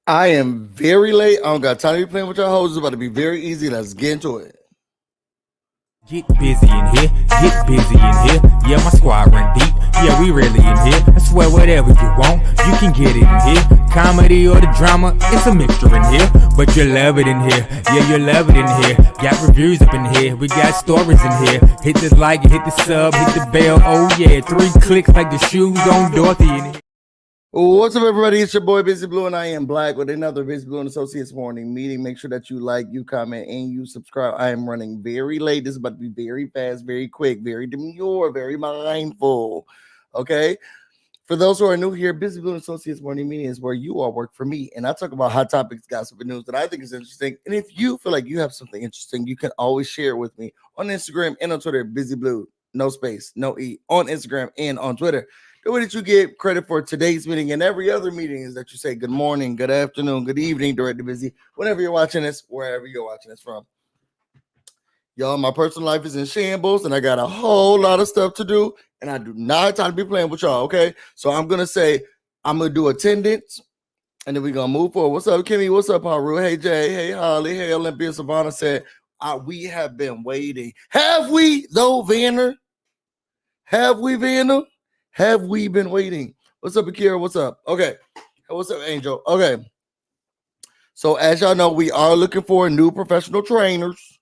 I am very late. I don't got time to be playing with your hoes. It's about to be very easy. Let's get into it. Get busy in here, get busy in here. Yeah, my squad run deep. Yeah, we really in here. I swear whatever you want, you can get it in here. Comedy or the drama, it's a mixture in here. But you love it in here. Yeah, you love it in here. Got reviews up in here. We got stories in here. Hit the like, hit the sub, hit the bell. Oh yeah, 3 clicks like the shoes on Dorothy in here. What's up, everybody? It's your boy BusyBlu, and I am black with another BusyBlu and Associates morning meeting. Make sure that you like, you comment, and you subscribe. I am running very late. This is about to be very fast, very quick, very demure, very mindful. Okay. For those who are new here, BusyBlu and Associates morning meeting is where you all work for me, and I talk about hot topics, gossip, and news that I think is interesting. And if you feel like you have something interesting, you can always share it with me on Instagram and on Twitter. BusyBlu, no space, no e, on Instagram and on Twitter. The way that you get credit for today's meeting and every other meeting is that you say good morning, good afternoon, good evening, Director Busy, whenever you're watching this, wherever you're watching this from. Y'all, my personal life is in shambles, and I got a whole lot of stuff to do, and I do not have time to be playing with y'all, okay? So I'm going to do attendance, and then we're going to move forward. What's up, Kimmy? What's up, Haru? Hey, Jay. Hey, Holly. Hey, Olympia. Savannah said, we have been waiting. Have we, though, Vanner? Have we, Vanner? Have we been waiting? What's up, Akira? What's up? Okay. What's up, Angel? Okay. So as y'all know, we are looking for new professional trainers.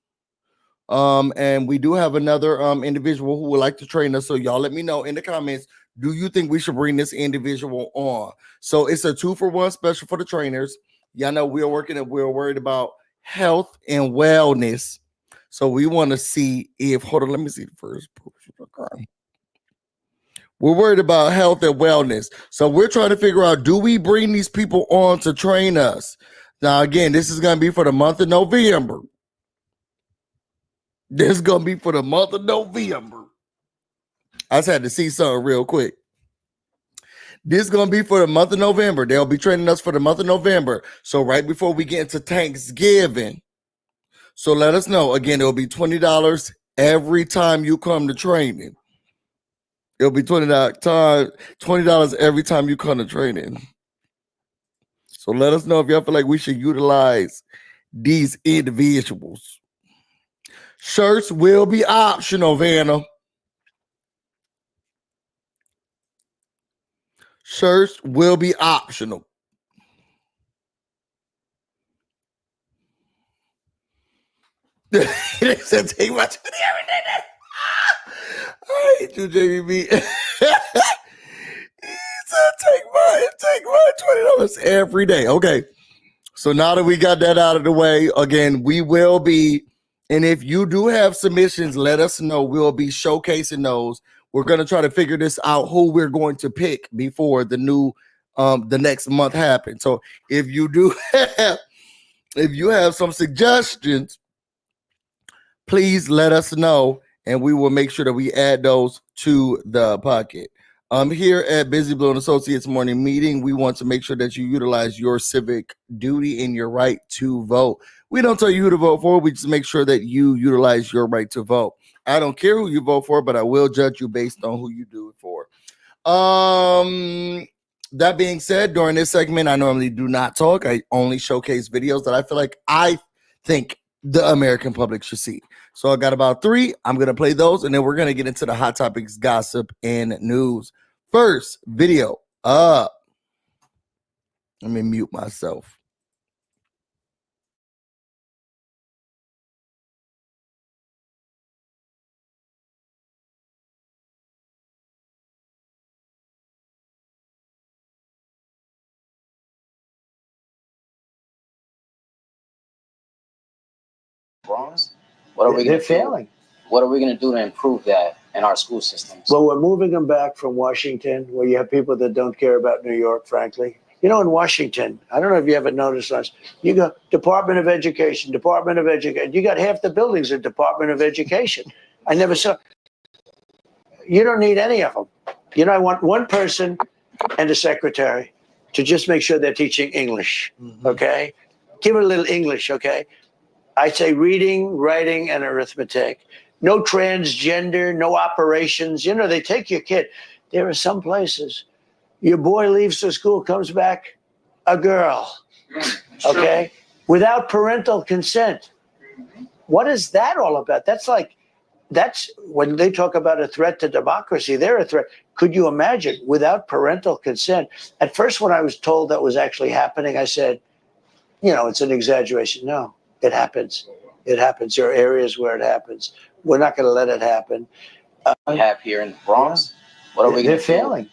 And we do have another individual who would like to train us. So y'all let me know in the comments, do you think we should bring this individual on? So it's a 2-for-1 special for the trainers. Y'all know we're worried about health and wellness. So we want to see if, hold on, let me see the first. We're worried about health and wellness. So we're trying to figure out, do we bring these people on to train us? Now, again, this is going to be for the month of November. This is going to be for the month of November. I just had to see something real quick. This is going to be for the month of November. They'll be training us for the month of November. So right before we get into Thanksgiving. So let us know. Again, it'll be $20 every time you come to training. It'll be $20 every time you come to training. So let us know if y'all feel like we should utilize these individuals. Shirts will be optional, Vanna. Shirts will be optional. They said take my 20 every day. I hate you, JBB. He said take my $20 every day. Okay. So now that we got that out of the way, again, we will be, and if you do have submissions, let us know. We'll be showcasing those. We're going to try to figure this out, who we're going to pick before the next month happens. So if you have some suggestions, please let us know, and we will make sure that we add those to the pocket. Here at BusyBlu and Associates morning meeting, we want to make sure that you utilize your civic duty and your right to vote. We don't tell you who to vote for. We just make sure that you utilize your right to vote. I don't care who you vote for, but I will judge you based on who you do it for. That being said, during this segment, I normally do not talk. I only showcase videos that I think the American public should see. So I got about 3. I'm going to play those, and then we're going to get into the hot topics, gossip, and news. First video up. Let me mute myself. What are we They're going to failing. What are we going to do to improve that in our school systems? Well, we're moving them back from Washington, where you have people that don't care about New York, frankly. You know, in Washington, I don't know if you ever noticed this, you go Department of Education, Department of Education. You got half the buildings at Department of Education. I never saw. You don't need any of them. You know, I want one person and a secretary to just make sure they're teaching English, okay? Give it a little English, okay? I say reading, writing, and arithmetic. No transgender, no operations. You know, they take your kid. There are some places, your boy leaves the school, comes back, a girl. Okay? Without parental consent. What is that all about? That's when they talk about a threat to democracy, they're a threat. Could you imagine without parental consent? At first, when I was told that was actually happening, I said, it's an exaggeration. No, it happens. It happens. There are areas where it happens. We're not going to let it happen. We have here in the Bronx. Yeah. What are we They're going to do? failing.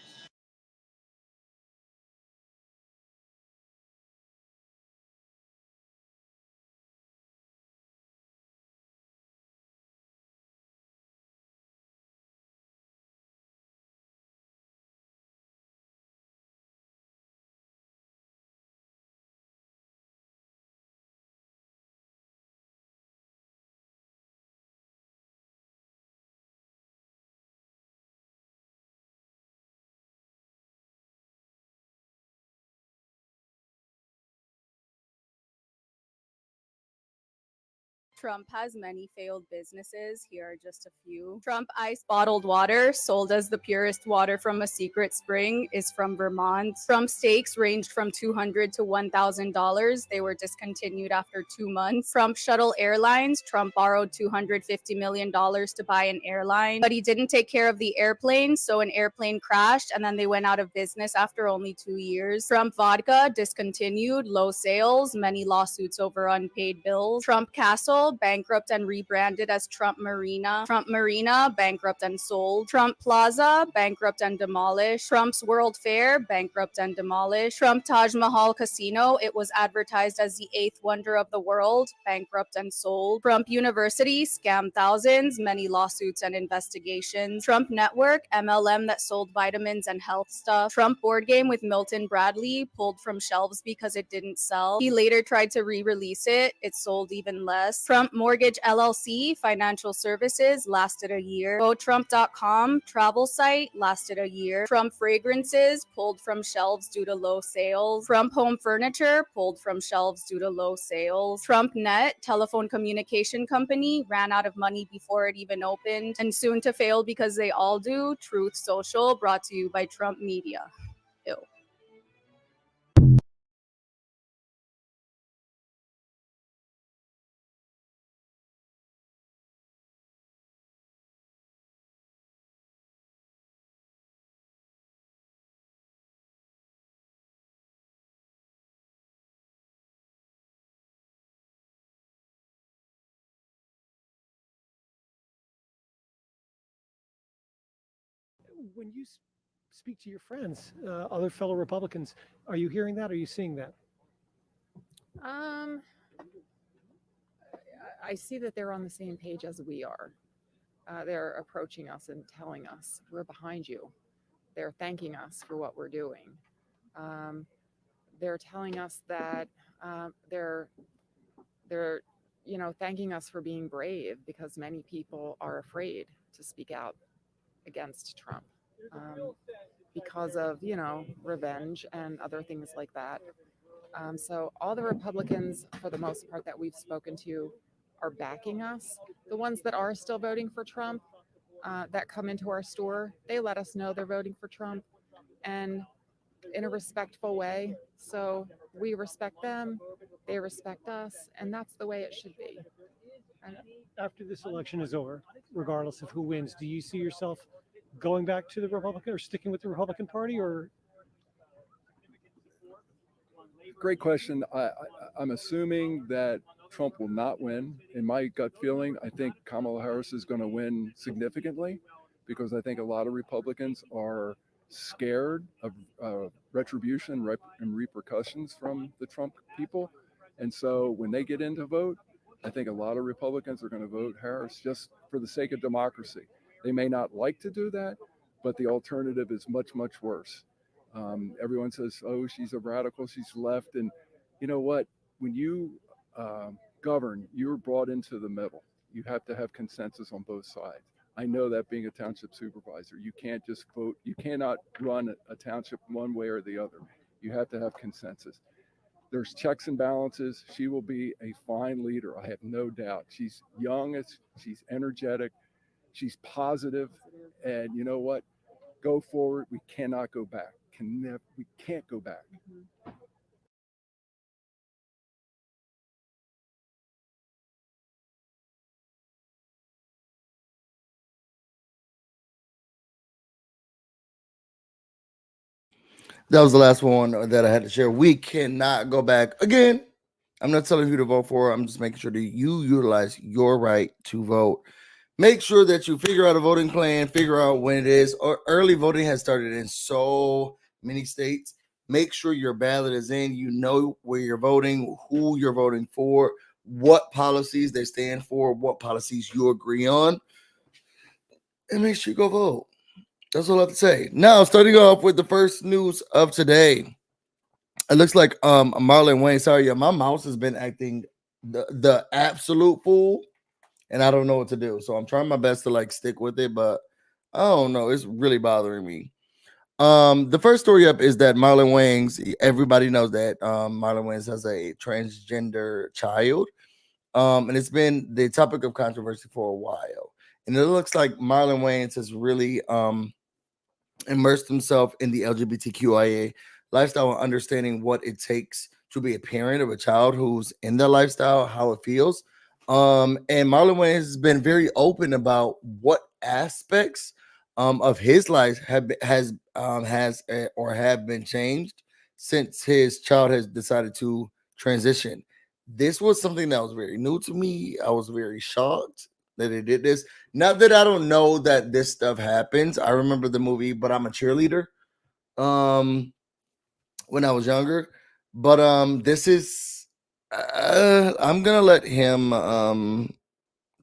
Trump has many failed businesses. Here are just a few. Trump Ice bottled water, sold as the purest water from a secret spring, is from Vermont. Trump steaks ranged from $200 to $1,000. They were discontinued after 2 months. Trump Shuttle Airlines, Trump borrowed $250 million to buy an airline, but he didn't take care of the airplane, so an airplane crashed and then they went out of business after only 2 years. Trump Vodka, discontinued, low sales, many lawsuits over unpaid bills. Trump Castle, bankrupt and rebranded as Trump Marina. Trump Marina, bankrupt and sold. Trump Plaza, bankrupt and demolished. Trump's World Fair, bankrupt and demolished. Trump Taj Mahal Casino, it was advertised as the 8th wonder of the world, bankrupt and sold. Trump University, scam thousands, many lawsuits and investigations. Trump Network, MLM that sold vitamins and health stuff. Trump Board Game with Milton Bradley, pulled from shelves because it didn't sell. He later tried to re-release it. It sold even less. Trump Mortgage LLC, financial services, lasted a year. GoTrump.com, travel site, lasted a year. Trump Fragrances, pulled from shelves due to low sales. Trump Home Furniture, pulled from shelves due to low sales. Trump Net, telephone communication company, ran out of money before it even opened, and soon to fail because they all do. Truth Social, brought to you by Trump Media. Ew. When you speak to your friends, other fellow Republicans, are you hearing that? Are you seeing that? I see that they're on the same page as we are. They're approaching us and telling us we're behind you. They're thanking us for what we're doing. They're telling us that they're thanking us for being brave, because many people are afraid to speak out against Trump because of revenge and other things like that. So all the Republicans, for the most part, that we've spoken to are backing us. The ones that are still voting for Trump, that come into our store, they let us know they're voting for Trump, and in a respectful way. So we respect them, they respect us, and that's the way it should be. After this election is over, regardless of who wins, do you see yourself going back to the Republican or sticking with the Republican Party, or? Great question. I'm assuming that Trump will not win. In my gut feeling, I think Kamala Harris is going to win significantly, because I think a lot of Republicans are scared of retribution and repercussions from the Trump people. And so when they get in to vote, I think a lot of Republicans are going to vote Harris just for the sake of democracy. They may not like to do that, but the alternative is much, much worse. Everyone says, oh, she's a radical, she's left. And you know what? When you govern, you're brought into the middle. You have to have consensus on both sides. I know that being a township supervisor, you can't just vote. You cannot run a township one way or the other. You have to have consensus. There's checks and balances. She will be a fine leader, I have no doubt. She's young, she's energetic, she's positive, and you know what? Go forward. We cannot go back. We can't go back. That was the last one that I had to share. We cannot go back again. I'm not telling you to vote for. I'm just making sure that you utilize your right to vote. Make sure that you figure out a voting plan, figure out when it is. Or early voting has started in so many states. Make sure your ballot is in. You know where you're voting, who you're voting for, what policies they stand for, what policies you agree on, and make sure you go vote. That's all I have to say. Now, starting off with the first news of today. It looks like Marlon Wayne. Sorry, my mouse has been acting the absolute fool, and I don't know what to do. So I'm trying my best to like stick with it, but I don't know. It's really bothering me. The first story up is that Marlon Wayans. Everybody knows that Marlon Wayans has a transgender child, and it's been the topic of controversy for a while. And it looks like Marlon Wayans has really immersed himself in the LGBTQIA lifestyle and understanding what it takes to be a parent of a child who's in that lifestyle, how it feels. And Marlon Wayans has been very open about what aspects of his life have been changed since his child has decided to transition. This was something that was very new to me. I was very shocked that it did this. Not that I don't know that this stuff happens. I remember the movie, But I'm a Cheerleader, when I was younger. But this is I'm gonna let him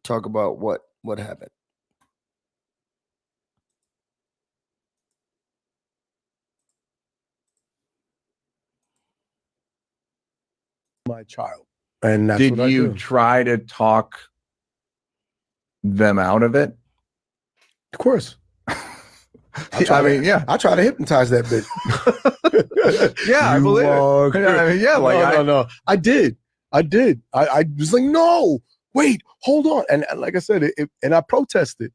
talk about what happened. My child, and that's Did what you I do. try to talk them out of it? Of course. I mean, yeah. I try to hypnotize that bitch. Yeah, I believe it. Yeah, I mean, yeah, like no. I did. I was like, no, wait, hold on. And like I said, and I protested,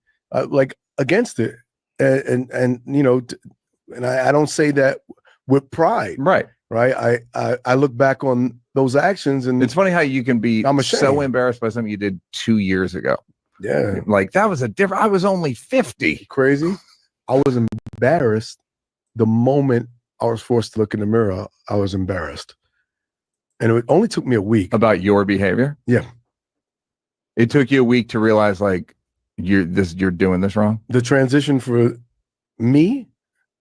like against it, and you know, and I don't say that with pride, right. I look back on those actions, and It's funny how you can be I'm ashamed. so embarrassed by something you did 2 years ago. Yeah, Like that was I was only 50. crazy. I was embarrassed the moment I was forced to look in the mirror. I was embarrassed, and it only took me a week. About your behavior? Yeah. It took you a week to realize like you're doing this wrong? The transition for me,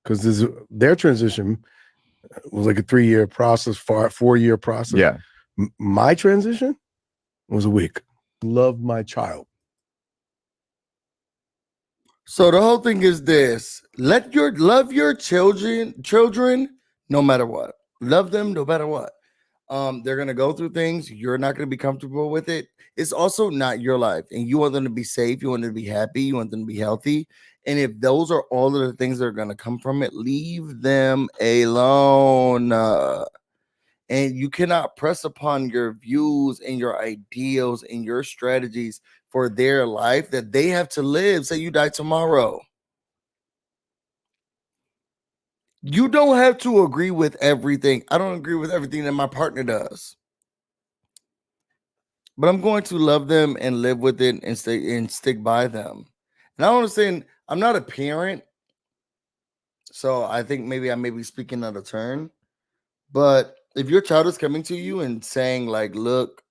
because their transition was like a 3-year process, 4-year process. Yeah. My transition was a week. Love my child. So the whole thing is this: love your children no matter what. Love them no matter what. They're gonna go through things. You're not gonna be comfortable with it. It's also not your life, and you want them to be safe. You want them to be happy. You want them to be healthy. And if those are all of the things that are gonna come from it, leave them alone. And you cannot press upon your views and your ideals and your strategies for their life that they have to live. Say you die tomorrow. You don't have to agree with everything. I don't agree with everything that my partner does. But I'm going to love them and live with it and stick by them. And I understand I'm not a parent, so I think maybe I may be speaking out of turn. But if your child is coming to you and saying, like, look,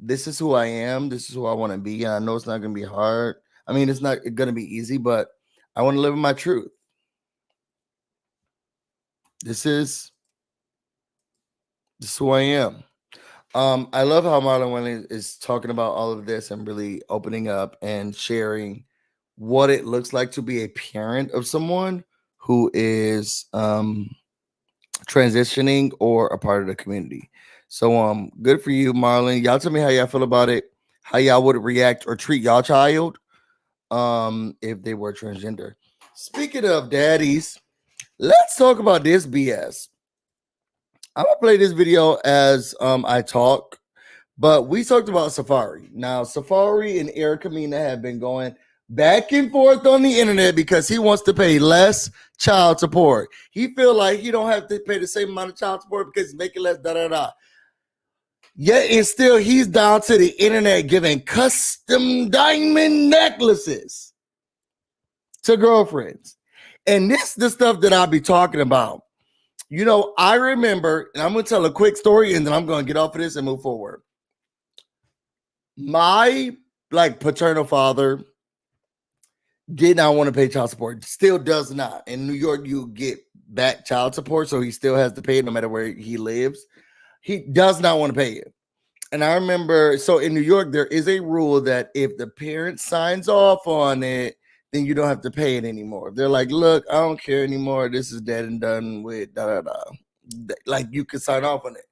this is who I am, this is who I want to be, and I know it's not going to be hard. I mean, it's not going to be easy, but I want to live in my truth. This is who I am. I love how Marlon Wayne is talking about all of this and really opening up and sharing what it looks like to be a parent of someone who is transitioning or a part of the community. So good for you, Marlon. Y'all tell me how y'all feel about it, how y'all would react or treat y'all child if they were transgender. Speaking of daddies, let's talk about this BS. I'm gonna play this video as I talk, but we talked about Safari. Now, Safari and Erica Mena have been going back and forth on the internet because he wants to pay less child support. He feel like he don't have to pay the same amount of child support because he's making less, Yet and still he's down to the internet giving custom diamond necklaces to girlfriends. And this is the stuff that I'll be talking about. You know, I remember, and I'm going to tell a quick story, and then I'm going to get off of this and move forward. My paternal father did not want to pay child support. Still does not. In New York, you get back child support, so he still has to pay it no matter where he lives. He does not want to pay it. And I remember, so in New York, there is a rule that if the parent signs off on it, then you don't have to pay it anymore. They're like, look, I don't care anymore. This is dead and done with da da da. Like, you could sign off on it.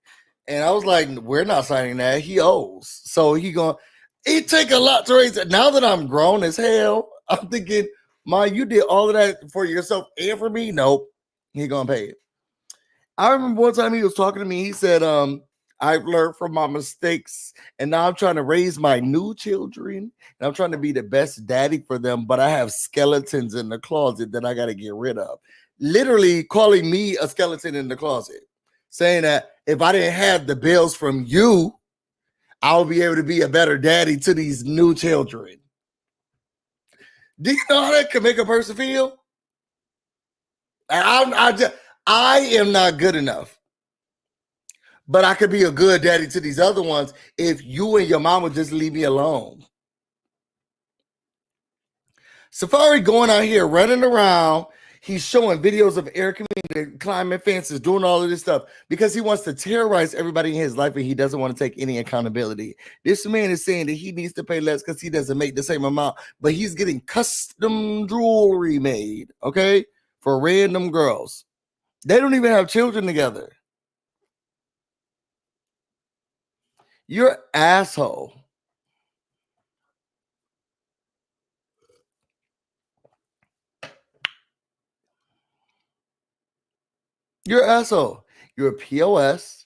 And I was like, we're not signing that. He owes. So it take a lot to raise it. Now that I'm grown as hell, I'm thinking, Ma, you did all of that for yourself and for me? Nope. He gonna pay it. I remember one time he was talking to me. He said, I've learned from my mistakes, and now I'm trying to raise my new children, and I'm trying to be the best daddy for them, but I have skeletons in the closet that I got to get rid of. Literally calling me a skeleton in the closet, saying that if I didn't have the bills from you, I'll be able to be a better daddy to these new children. Do you know how that can make a person feel? I am not good enough. But I could be a good daddy to these other ones if you and your mom would just leave me alone. Safari going out here running around. He's showing videos of air community climbing fences, doing all of this stuff because he wants to terrorize everybody in his life and he doesn't want to take any accountability. This man is saying that he needs to pay less because he doesn't make the same amount, but he's getting custom jewelry made, okay, for random girls. They don't even have children together. You're an asshole. You're an asshole. You're a POS,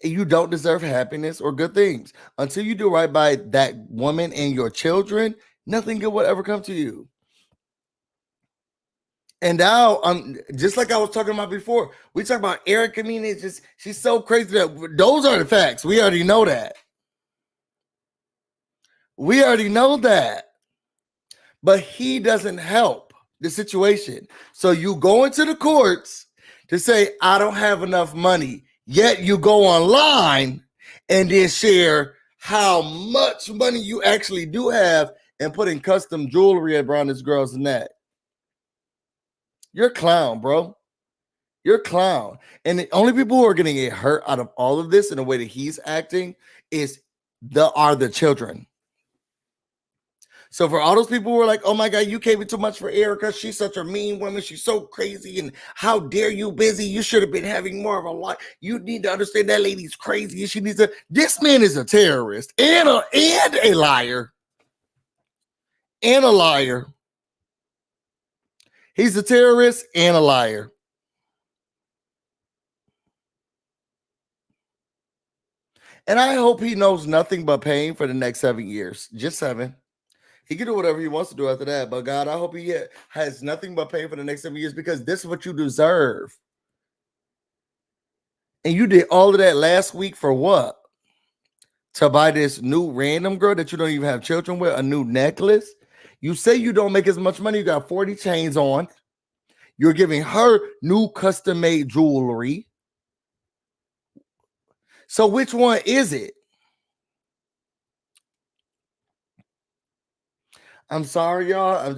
and you don't deserve happiness or good things. Until you do right by that woman and your children, nothing good will ever come to you. And now, just like I was talking about before, we talk about Erica Mena. She's so crazy that those are the facts. We already know that. We already know that. But he doesn't help the situation. So you go into the courts to say, I don't have enough money. Yet you go online and then share how much money you actually do have and put in custom jewelry around this girl's neck. You're a clown, bro. You're a clown. And the only people who are going to get hurt out of all of this in the way that he's acting are the children. So for all those people who are like, oh my God, you gave it too much for Erica. She's such a mean woman. She's so crazy. And how dare you, Busy? You should have been having more of a life. You need to understand that lady's crazy. She needs to. This man is a terrorist and a liar. And a liar. He's a terrorist and a liar. And I hope he knows nothing but pain for the next 7 years. Just 7. He can do whatever he wants to do after that. But God, I hope he has nothing but pain for the next 7 years because this is what you deserve. And you did all of that last week for what? To buy this new random girl that you don't even have children with, a new necklace? You say you don't make as much money. You got 40 chains on. You're giving her new custom-made jewelry. So which one is it? I'm sorry, y'all.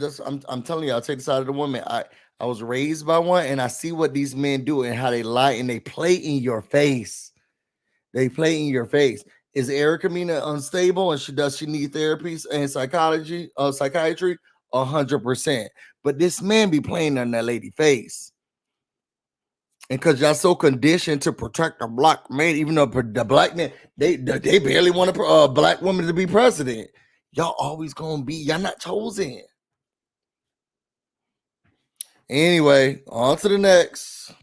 I'm telling you, I'll take the side of the woman. I was raised by one, and I see what these men do and how they lie and they play in your face. They play in your face. Is Erica Mena unstable and does she need therapy and psychiatry? 100%. But this man be playing on that lady face. And because y'all so conditioned to protect a black man, even though the black man, they barely want a black woman to be president. Y'all always gonna be, y'all not chosen. Anyway, on to the next.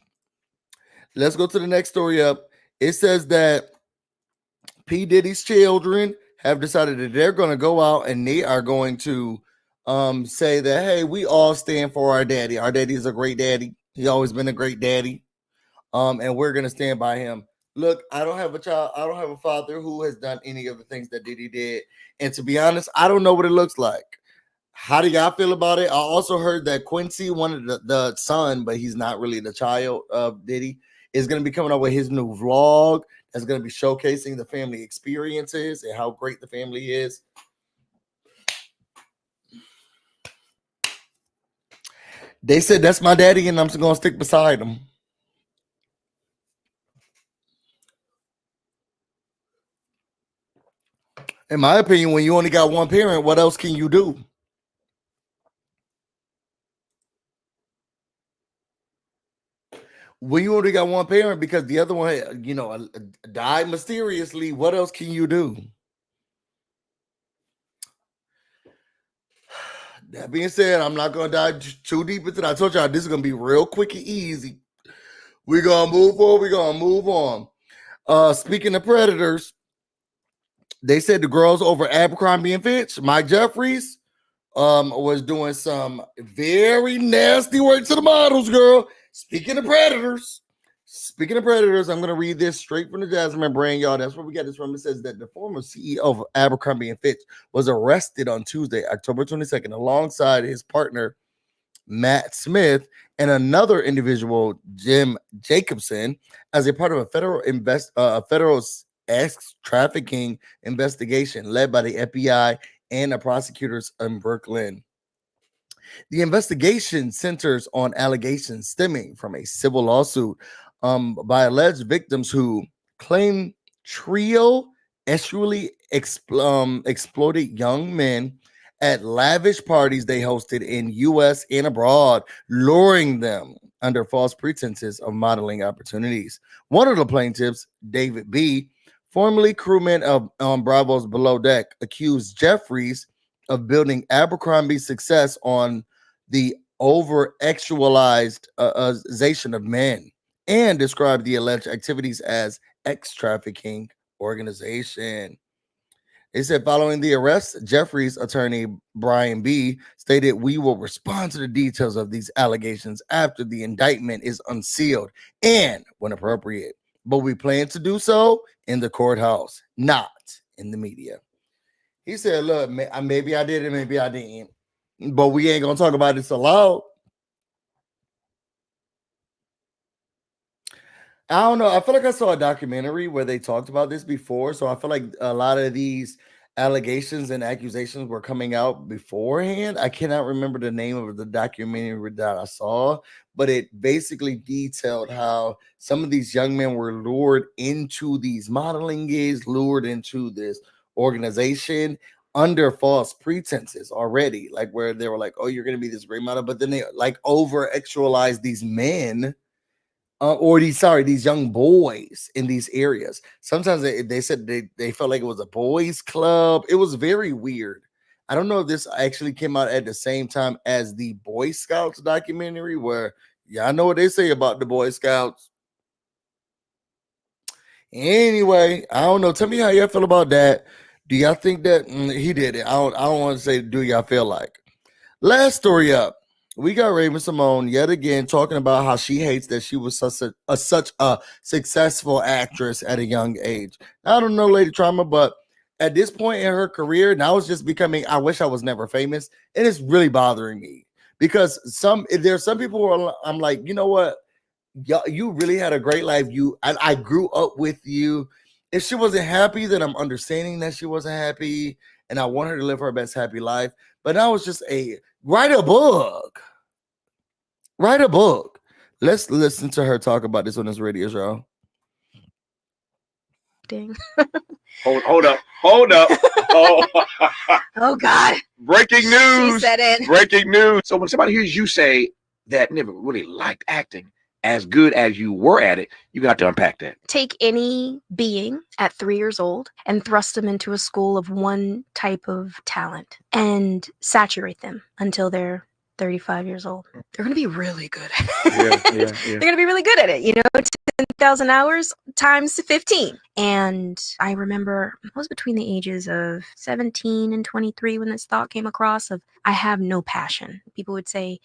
Let's go to the next story up. It says that P. Diddy's children have decided that they're going to go out and they are going to say that, hey, we all stand for our daddy. Our daddy is a great daddy. He's always been a great daddy. And we're going to stand by him. Look, I don't have a child. I don't have a father who has done any of the things that Diddy did. And to be honest, I don't know what it looks like. How do y'all feel about it? I also heard that Quincy wanted the son, but he's not really the child of Diddy, is going to be coming out with his new vlog that's going to be showcasing the family experiences and how great the family is. They said that's my daddy, and I'm just going to stick beside him. In my opinion, when you only got one parent, what else can you do? When you only got one parent because the other one, died mysteriously, what else can you do? That being said, I'm not going to dive too deep into that. I told y'all this is going to be real quick and easy. We're going to move on. We're going to move on. Speaking of predators, they said the girls over Abercrombie and Fitch, Mike Jeffries, was doing some very nasty work to the models, girl. Speaking of predators, I'm going to read this straight from the Jasmine brand, y'all. That's where we got this from. It says that the former CEO of Abercrombie and Fitch was arrested on Tuesday, October 22nd, alongside his partner, Matt Smith, and another individual, Jim Jacobson, as a part of a federal sex trafficking investigation led by the FBI and the prosecutors in Brooklyn. The investigation centers on allegations stemming from a civil lawsuit by alleged victims who claim trio sexually exploited young men at lavish parties they hosted in U.S. and abroad, luring them under false pretenses of modeling opportunities. One of the plaintiffs, David B., formerly crewman on Bravo's Below Deck, accused Jeffries of building Abercrombie's success on the over-actualization of men, and described the alleged activities as ex-trafficking organization. They said following the arrest, Jeffries' attorney, Brian B., stated, "We will respond to the details of these allegations after the indictment is unsealed and when appropriate. But we plan to do so in the courthouse, not in the media." He said, look, maybe I did it, maybe I didn't. But we ain't going to talk about this aloud. I don't know. I feel like I saw a documentary where they talked about this before. So I feel like a lot of these allegations and accusations were coming out beforehand. I cannot remember the name of the documentary that I saw, but it basically detailed how some of these young men were lured into these modeling gigs, lured into this organization under false pretenses already, like where they were like, oh, you're going to be this great model, but then they like over-actualize these men these young boys in these areas. Sometimes they said they felt like it was a boys club. It was very weird. I don't know if this actually came out at the same time as the Boy Scouts documentary, where y'all know what they say about the Boy Scouts. Anyway, I don't know. Tell me how y'all feel about that. Do y'all think that he did it? I don't want to say do y'all feel like. Last story up. We got Raven Simone yet again talking about how she hates that she was such a successful actress at a young age. I don't know, Lady Trauma, but at this point in her career, now it's just becoming, I wish I was never famous. And it's really bothering me because there's some people who are, I'm like, you know what? You really had a great life. I grew up with you. If she wasn't happy, then I'm understanding that she wasn't happy. And I want her to live her best happy life. But now it's just write a book. Write a book. Let's listen to her talk about this on this radio show. Ding. Hold up. Oh. Oh God. Breaking news. She said it. Breaking news. So when somebody hears you say that never really liked acting as good as you were at it, you got to unpack that. Take any being at 3 years old and thrust them into a school of one type of talent and saturate them until they're 35 years old. They're going to be really good at it. Yeah. They're going to be really good at it. 10,000 hours times 15. And I remember I was between the ages of 17 and 23 when this thought came across of, I have no passion. People would say,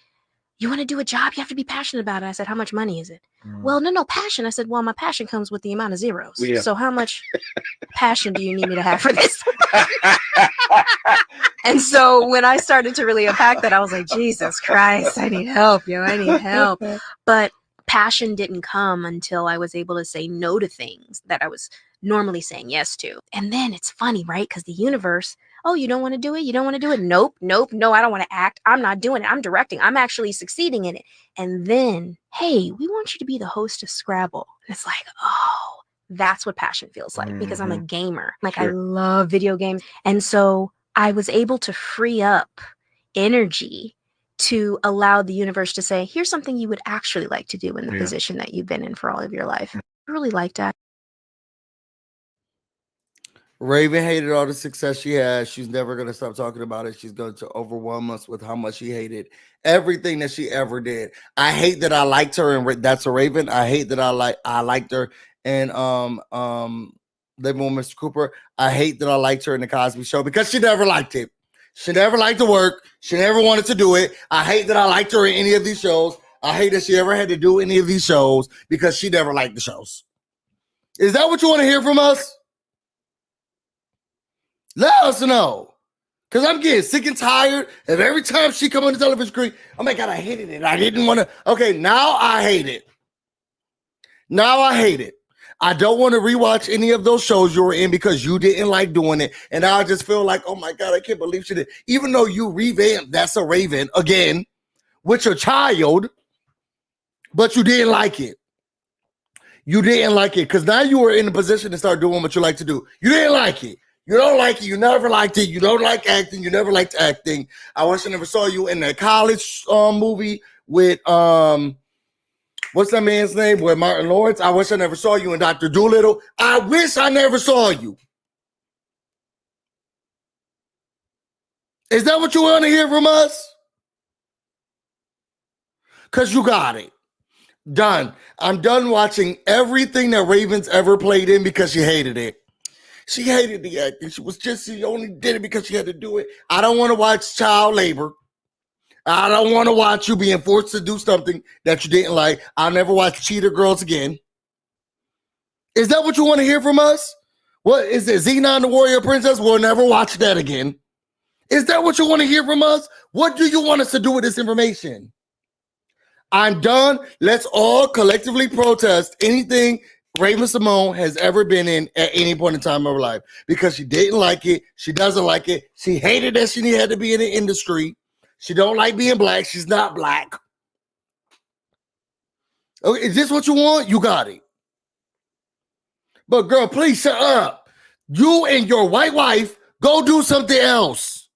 you want to do a job, you have to be passionate about it. I said, how much money is it? Well, no passion. I said, well, my passion comes with the amount of zeros. Yeah. So how much passion do you need me to have for this? And so when I started to really unpack that, I was like, Jesus Christ, I need help, I need help. But passion didn't come until I was able to say no to things that I was normally saying yes to. And then it's funny, right? Because the universe, oh, you don't want to do it? You don't want to do it? Nope, nope, no, I don't want to act. I'm not doing it. I'm directing. I'm actually succeeding in it. And then, hey, we want you to be the host of Scrabble. And it's like, oh, that's what passion feels like because I'm a gamer. Like, I love video games. And so I was able to free up energy to allow the universe to say, here's something you would actually like to do in the position that you've been in for all of your life. I really like that. Raven hated all the success she has. She's never going to stop talking about it. She's going to overwhelm us with how much she hated everything that she ever did. I hate that I liked her, and that's a Raven. I hate that I liked her and Living with Mr. Cooper. I hate that I liked her in the Cosby Show because she never liked it. She never liked to work. She never wanted to do it. I hate that I liked her in any of these shows. I hate that she ever had to do any of these shows because she never liked the shows. Is that what you want to hear from us? Let us know. Because I'm getting sick and tired of every time she come on the television screen. Oh my God, I hated it. I didn't want to. Okay, now I hate it. Now I hate it. I don't want to rewatch any of those shows you were in because you didn't like doing it. And I just feel like, oh my God, I can't believe she did. Even though you revamped That's a Raven again with your child, but you didn't like it. You didn't like it because now you were in a position to start doing what you like to do. You didn't like it. You don't like it. You never liked it. You don't like acting. You never liked acting. I wish I never saw you in the college movie with what's that man's name? With Martin Lawrence. I wish I never saw you in Dr. Dolittle. I wish I never saw you. Is that what you want to hear from us? Because you got it. Done. I'm done watching everything that Ravens ever played in because she hated it. She hated the acting. She only did it because she had to do it. I don't want to watch child labor. I don't want to watch you being forced to do something that you didn't like. I'll never watch Cheater Girls again. Is that what you want to hear from us? What is it? Xenon the Warrior Princess? We'll never watch that again. Is that what you want to hear from us? What do you want us to do with this information? I'm done. Let's all collectively protest anything Raven Simone has ever been in at any point in time of her life because she didn't like it. She doesn't like it. She hated that she had to be in the industry. She don't like being black. She's not black. Okay, is this what you want? You got it. But girl, please shut up. You and your white wife go do something else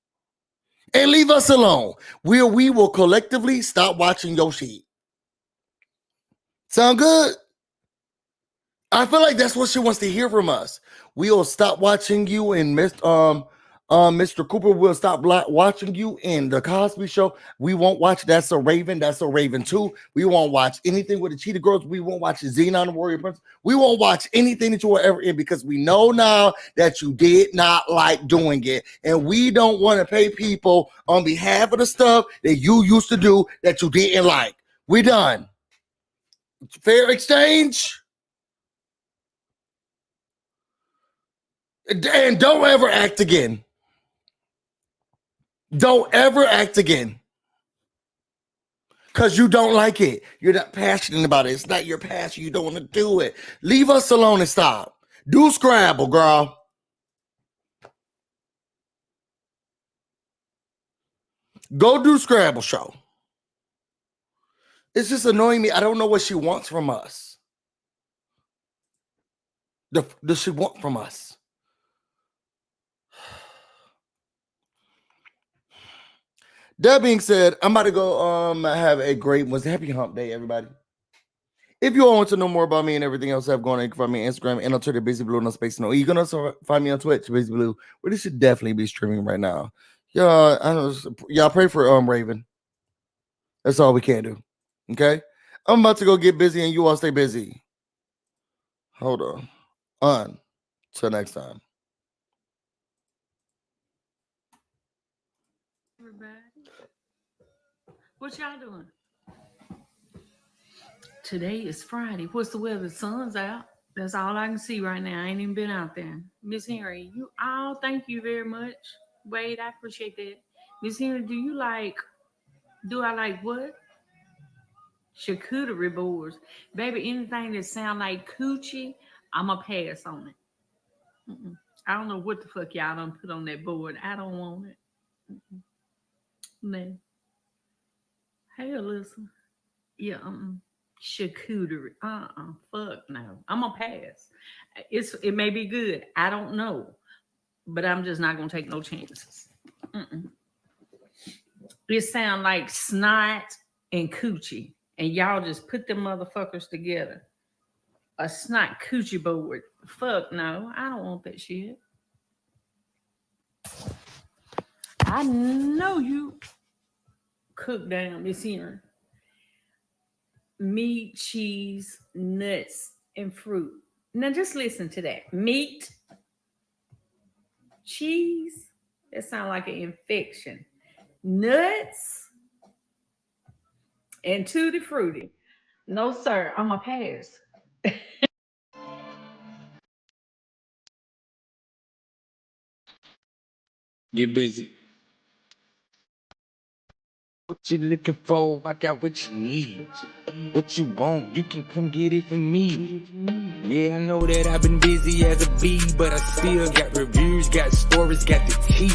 and leave us alone. We will collectively stop watching your shit. Sound good? I feel like that's what she wants to hear from us. We'll stop watching you in Mr. Cooper. We'll stop watching you in the Cosby Show. We won't watch That's a Raven. That's a Raven 2. We won't watch anything with the Cheetah Girls. We won't watch Xenon the Warrior Prince. We won't watch anything that you were ever in because we know now that you did not like doing it. And we don't want to pay people on behalf of the stuff that you used to do that you didn't like. We done. Fair exchange. And don't ever act again. Don't ever act again. Because you don't like it. You're not passionate about it. It's not your passion. You don't want to do it. Leave us alone and stop. Do Scrabble, girl. Go do Scrabble show. It's just annoying me. I don't know what she wants from us. Does she want from us? That being said, I'm about to go have a great happy hump day, everybody. If you all want to know more about me and everything else I have going on, you can find me on Instagram and on Twitter, BusyBlu, no space, no. You can also find me on Twitch, BusyBlu, where this should definitely be streaming right now. Y'all pray for Raven. That's all we can do. Okay? I'm about to go get busy and you all stay busy. Hold on. Till next time. Everybody, what y'all doing? Today is Friday. What's the weather? The sun's out. That's all I can see right now. I ain't even been out there. Miss Henry, thank you very much. Wade, I appreciate that. Miss Henry, do I like what? Charcuterie boards. Baby, anything that sound like coochie, I'ma pass on it. I don't know what the fuck y'all done put on that board. I don't want it. No. Hey, Alyssa. Yeah, charcuterie. Fuck no. I'm gonna pass. It may be good. I don't know. But I'm just not gonna take no chances. It sound like snot and coochie. And y'all just put them motherfuckers together. A snot coochie board. Fuck no. I don't want that shit. I know you cook down this here. Meat, cheese, nuts, and fruit. Now just listen to that. Meat, cheese, that sounds like an infection. Nuts, and tutti frutti. No, sir, I'm a pass. Get busy. What you looking for? I got what you need. What you want, you can come get it from me. Yeah, I know that I've been busy as a bee, but I still got reviews, got stories, got the tea.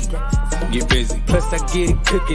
Get busy. Plus I get it cooking.